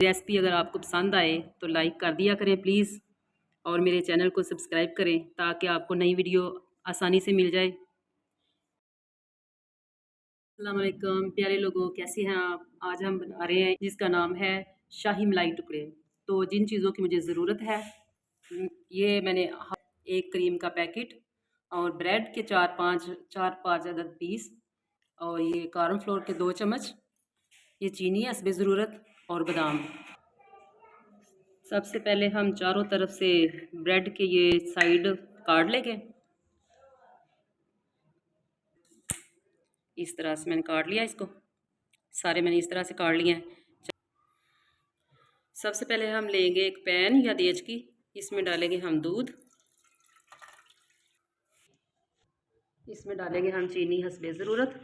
Recipe अगर आपको पसंद आए तो लाइक कर दिया करें प्लीज़, और मेरे चैनल को सब्सक्राइब करें ताकि आपको नई वीडियो आसानी से मिल जाए। अस्सलाम वालेकुम प्यारे लोगों, कैसे हैं आप? आज हम बना रहे हैं जिसका नाम है शाही मलाई टुकड़े। तो जिन चीज़ों की मुझे ज़रूरत है, ये मैंने एक क्रीम का पैकेट और ब्रेड के चार पाँच अदद पीस, और ये कॉर्न फ्लोर के 2 चम्मच, ये चीनी है हस्बे ज़रूरत, और बादाम। सबसे पहले हम चारों तरफ से ब्रेड के ये साइड काट लेंगे। इस तरह से मैंने काट लिया, इसको सारे मैंने इस तरह से काट लिए हैं। सबसे पहले हम लेंगे एक पैन या देचकी, इसमें डालेंगे हम दूध, इसमें डालेंगे हम चीनी हस्बे ज़रूरत,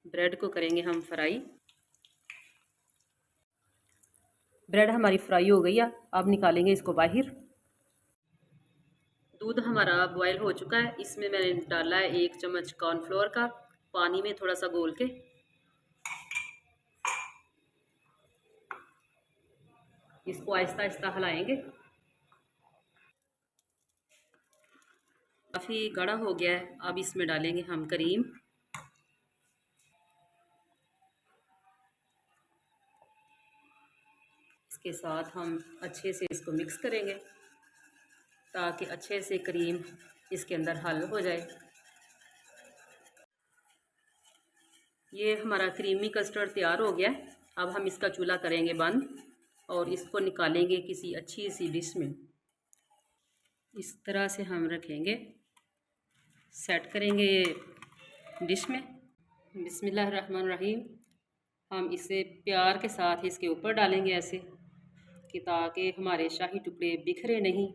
ब्रेड को करेंगे हम फ्राई। ब्रेड हमारी फ्राई हो गई है, अब निकालेंगे इसको बाहर। दूध हमारा बॉयल हो चुका है, इसमें मैंने डाला है 1 चम्मच कॉर्नफ्लोर का, पानी में थोड़ा सा घोल के। इसको आहिस्ता आहिस्ता हिलाएंगे। काफ़ी गाढ़ा हो गया है, अब इसमें डालेंगे हम क्रीम। इसके साथ हम अच्छे से इसको मिक्स करेंगे ताकि अच्छे से क्रीम इसके अंदर हल हो जाए। ये हमारा क्रीमी कस्टर्ड तैयार हो गया है। अब हम इसका चूल्हा करेंगे बंद और इसको निकालेंगे किसी अच्छी सी डिश में। इस तरह से हम रखेंगे, सेट करेंगे डिश में। बिस्मिल्लाहिर्रहमानिर्रहीम। हम इसे प्यार के साथ इसके ऊपर डालेंगे ऐसे कि ताकि हमारे शाही टुकड़े बिखरे नहीं।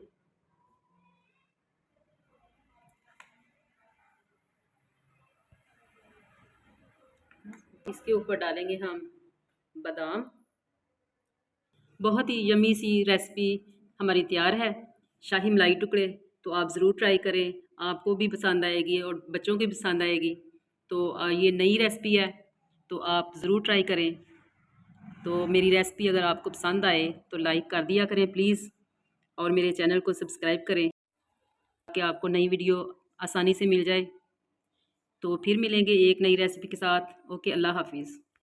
इसके ऊपर डालेंगे हम बादाम। बहुत ही यमी सी रेसिपी हमारी तैयार है, शाही मलाई टुकड़े। तो आप ज़रूर ट्राई करें, आपको भी पसंद आएगी और बच्चों की पसंद आएगी। तो ये नई रेसिपी है, तो आप ज़रूर ट्राई करें। तो मेरी रेसिपी अगर आपको पसंद आए तो लाइक कर दिया करें प्लीज़, और मेरे चैनल को सब्सक्राइब करें ताकि आपको नई वीडियो आसानी से मिल जाए। तो फिर मिलेंगे एक नई रेसिपी के साथ। ओके, अल्लाह हाफिज़।